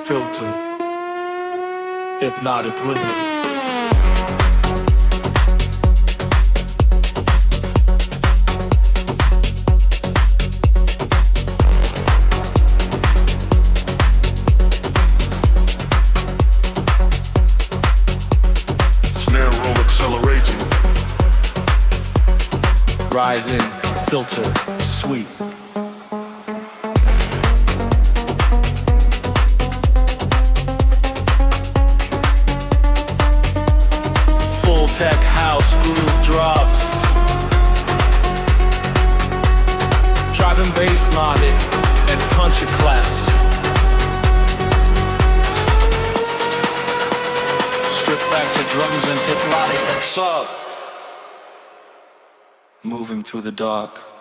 filter, hypnotic rhythm. Snare roll accelerating. Rising, filter, sweep. Full tech house groove drops. Driving bass logic and punch a class. Strip back to drums and hypnotic sub. Moving through the dark.